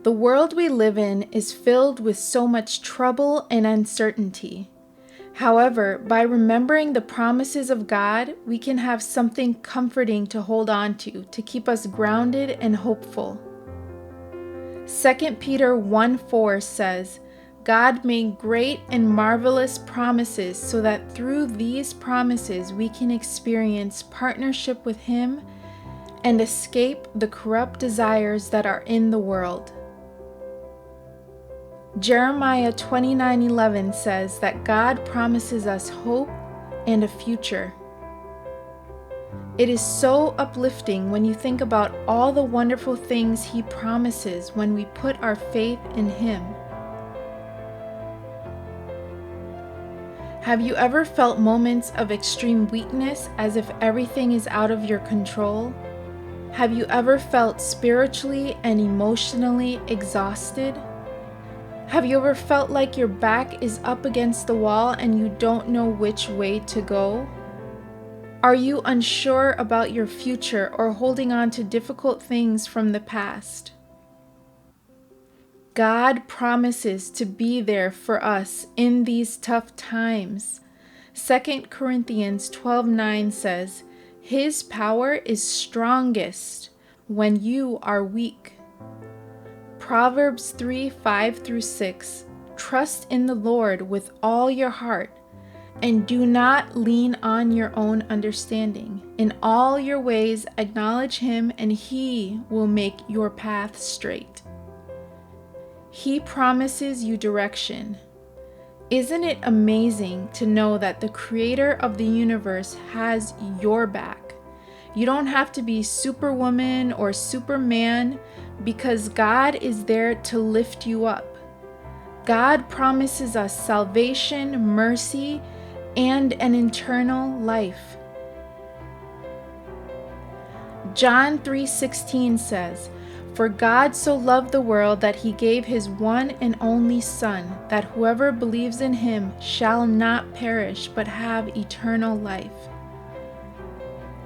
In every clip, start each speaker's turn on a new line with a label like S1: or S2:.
S1: The world we live in is filled with so much trouble and uncertainty. However, by remembering the promises of God, we can have something comforting to hold on to keep us grounded and hopeful. 2 Peter 1:4 says, God made great and marvelous promises so that through these promises we can experience partnership with Him and escape the corrupt desires that are in the world. Jeremiah 29:11 says that God promises us hope and a future. It is so uplifting when you think about all the wonderful things He promises when we put our faith in Him. Have you ever felt moments of extreme weakness as if everything is out of your control? Have you ever felt spiritually and emotionally exhausted? Have you ever felt like your back is up against the wall and you don't know which way to go? Are you unsure about your future or holding on to difficult things from the past? God promises to be there for us in these tough times. 2 Corinthians 12:9 says, His power is strongest when you are weak. Proverbs 3:5-6, trust in the Lord with all your heart, and do not lean on your own understanding. In all your ways acknowledge Him, and He will make your path straight. He promises you direction. Isn't it amazing to know that the Creator of the universe has your back? You don't have to be Superwoman or Superman because God is there to lift you up. God promises us salvation, mercy, and an eternal life. John 3:16 says, For God so loved the world that He gave His one and only Son, that whoever believes in Him shall not perish but have eternal life.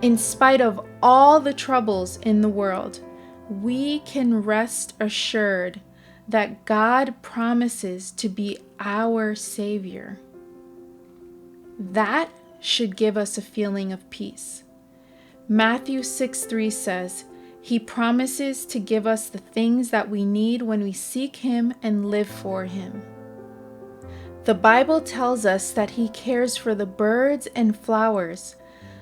S1: In spite of all the troubles in the world, we can rest assured that God promises to be our Savior. That should give us a feeling of peace. Mathew 6:3 says, He promises to give us the things that we need when we seek Him and live for Him. The Bible tells us that He cares for the birds and flowers,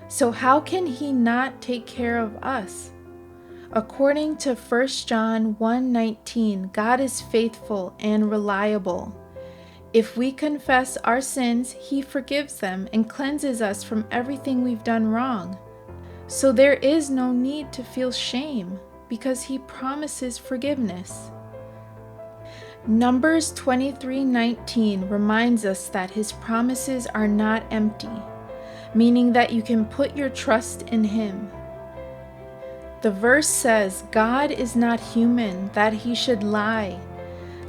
S1: so how can He not take care of us? According to 1 John 1:19, God is faithful and reliable. If we confess our sins, He forgives them and cleanses us from everything we've done wrong. So there is no need to feel shame because He promises forgiveness. Numbers 23:19 reminds us that His promises are not empty, meaning that you can put your trust in Him. The verse says, God is not human that He should lie,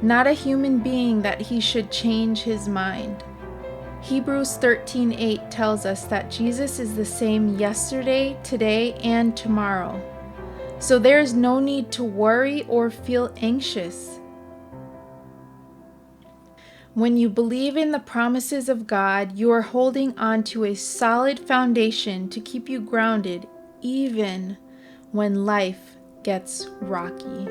S1: not a human being that He should change His mind. Hebrews 13:8 tells us that Jesus is the same yesterday, today, and tomorrow. So there is no need to worry or feel anxious. When you believe in the promises of God, you are holding on to a solid foundation to keep you grounded even when life gets rocky.